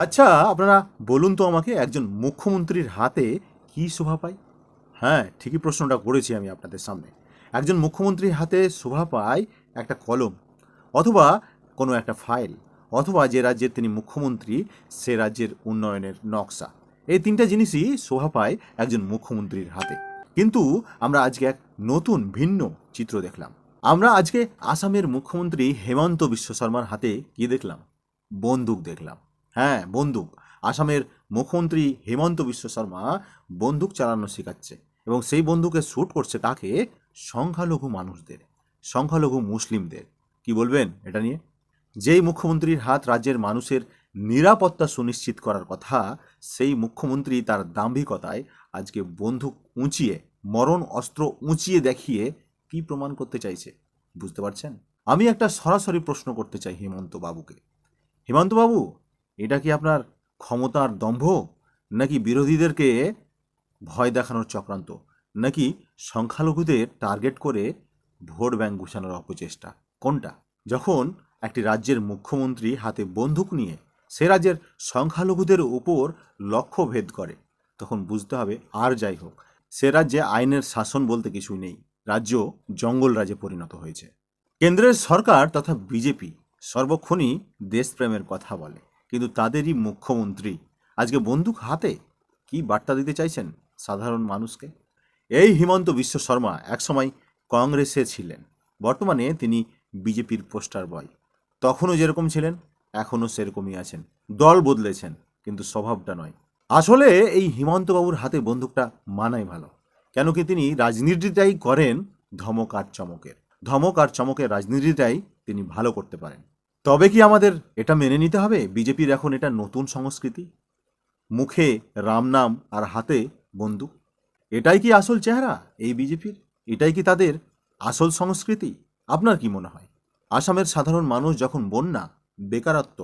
আচ্ছা, আপনারা বলুন তো আমাকে, একজন মুখ্যমন্ত্রীর হাতে কি শোভা পায়? হ্যাঁ, ঠিকই প্রশ্নটা করেছি আমি আপনাদের সামনে। একজন মুখ্যমন্ত্রীর হাতে শোভা পায় একটা কলম, অথবা কোনো একটা ফাইল, অথবা যে রাজ্যের তিনি মুখ্যমন্ত্রী সে রাজ্যের উন্নয়নের নকশা। এই তিনটা জিনিসই শোভা পায় একজন মুখ্যমন্ত্রীর হাতে। কিন্তু আমরা আজকে এক নতুন ভিন্ন চিত্র দেখলাম। আমরা আজকে আসামের মুখ্যমন্ত্রী হেমন্ত বিশ্ব শর্মার হাতে কি দেখলাম? বন্দুক দেখলাম। হ্যাঁ, বন্দুক। আসামের মুখ্যমন্ত্রী হেমন্ত বিশ্ব শর্মা বন্দুক চালানো শেখাচ্ছে, এবং সেই বন্দুকে শ্যুট করছে কাকে? সংখ্যালঘু মানুষদের, সংখ্যালঘু মুসলিমদের। কি বলবেন এটা নিয়ে? যেই মুখ্যমন্ত্রীর হাত রাজ্যের মানুষের নিরাপত্তা সুনিশ্চিত করার কথা, সেই মুখ্যমন্ত্রী তার দাম্ভিকতায় আজকে বন্দুক উঁচিয়ে, মরণ অস্ত্র উঁচিয়ে দেখিয়ে কি প্রমাণ করতে চাইছে? বুঝতে পারছেন? আমি একটা সরাসরি প্রশ্ন করতে চাই হেমন্ত বাবুকে। হেমন্ত বাবু, এটা কি আপনার ক্ষমতার দম্ভ, নাকি বিরোধীদেরকে ভয় দেখানোর চক্রান্ত, নাকি সংখ্যালঘুদের টার্গেট করে ভোট ব্যাংক গুছানোর অপচেষ্টা? কোনটা? যখন একটি রাজ্যের মুখ্যমন্ত্রী হাতে বন্দুক নিয়ে সে রাজ্যের সংখ্যালঘুদের উপর লক্ষ্যভেদ করে, তখন বুঝতে হবে আর যাই হোক, সে রাজ্যে আইনের শাসন বলতে কিছুই নেই। রাজ্য জঙ্গল রাজ্যে পরিণত হয়েছে। কেন্দ্রের সরকার তথা বিজেপি সর্বক্ষণই দেশপ্রেমের কথা বলে, কিন্তু তাদেরই মুখ্যমন্ত্রী আজকে বন্দুক হাতে কি বার্তা দিতে চাইছেন সাধারণ মানুষকে? এই হিমন্ত বিশ্ব শর্মা একসময় কংগ্রেসে ছিলেন, বর্তমানে তিনি বিজেপির পোস্টার বয়। তখনও যেরকম ছিলেন এখনও সেরকমই আছেন, দল বদলেছেন কিন্তু স্বভাবটা নয়। আসলে এই হিমন্তবাবুর হাতে বন্দুকটা মানায় ভালো, কেন কি তিনি রাজনীতিটাই করেন ধমক আর চমকের। ধমক আর চমকের রাজনীতিটাই তিনি ভালো করতে পারেন। তবে কি আমাদের এটা মেনে নিতে হবে বিজেপির এখন এটা নতুন সংস্কৃতি? মুখে রাম নাম আর হাতে বন্দুক, এটাই কি আসল চেহারা এই বিজেপির? এটাই কি তাদের আসল সংস্কৃতি? আপনার কি মনে হয়? আসামের সাধারণ মানুষ যখন বন্যা, বেকারত্ব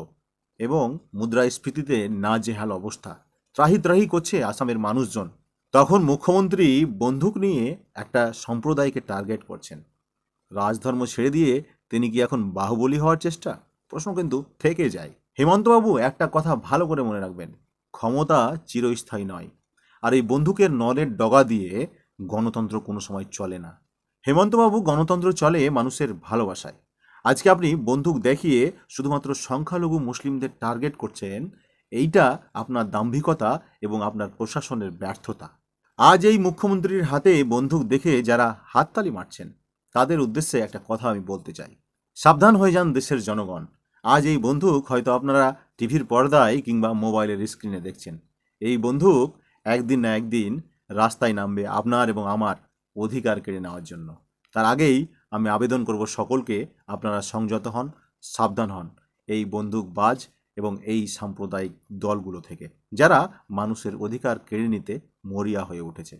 এবং মুদ্রাস্ফীতিতে নাজেহাল অবস্থা, ত্রাহি ত্রাহি করছে আসামের মানুষজন, তখন মুখ্যমন্ত্রী বন্দুক নিয়ে একটা সম্প্রদায়কে টার্গেট করছেন। রাজধর্ম ছেড়ে দিয়ে তিনি কি এখন বাহুবলী হওয়ার চেষ্টা? প্রশ্ন কিন্তু থেকে যায়। হেমন্তবাবু, একটা কথা ভালো করে মনে রাখবেন, ক্ষমতা চিরস্থায়ী নয়, আর এই বন্দুকের নলের ডগা দিয়ে গণতন্ত্র কোনো সময় চলে না। হেমন্তবাবু, গণতন্ত্র চলে মানুষের ভালোবাসায়। আজকে আপনি বন্দুক দেখিয়ে শুধুমাত্র সংখ্যালঘু মুসলিমদের টার্গেট করছেন, এইটা আপনার দাম্ভিকতা এবং আপনার প্রশাসনের ব্যর্থতা। আজ এই মুখ্যমন্ত্রীর হাতে বন্দুক দেখে যারা হাততালি মারছেন, তাদের উদ্দেশ্যে একটা কথা আমি বলতে চাই। সাবধান হয়ে যান দেশের জনগণ। আজ এই বন্দুক হয়তো আপনারা টিভির পর্দায় কিংবা মোবাইলের স্ক্রিনে দেখছেন। এই বন্দুক একদিন না একদিন রাস্তায় নামবে আপনার এবং আমার অধিকার কেড়ে নেওয়ার জন্য। তার আগেই আমি আবেদন করব সকলকে, আপনারা সংযত হন, সাবধান হন এই বন্দুকবাজ এবং এই সাম্প্রদায়িক দলগুলো থেকে, যারা মানুষের অধিকার কেড়ে নিতে মরিয়া হয়ে উঠেছে।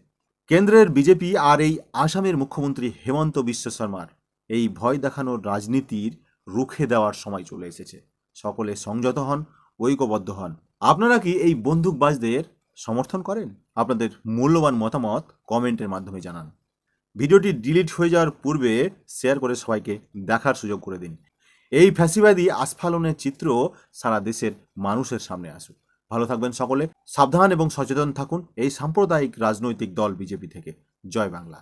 কেন্দ্রের বিজেপি আর এই আসামের মুখ্যমন্ত্রী হেমন্ত বিশ্ব শর্মার এই ভয় দেখানোর রাজনীতির রুখে দেওয়ার সময় চলে এসেছে। সকলে সংযত হন, ঐক্যবদ্ধ হন। আপনারা কি এই বন্দুকবাজদের সমর্থন করেন? আপনাদের মূল্যবান মতামত কমেন্টের মাধ্যমে জানান। ভিডিওটি ডিলিট হয়ে যাওয়ার পূর্বে শেয়ার করে সবাইকে দেখার সুযোগ করে দিন। এই ফ্যাসিবাদী আস্ফালনের চিত্র সারা দেশের মানুষের সামনে আসুক। ভালো থাকবেন সকলে, সাবধান এবং সচেতন থাকুন এই সাম্প্রদায়িক রাজনৈতিক দল বিজেপি থেকে। জয় বাংলা।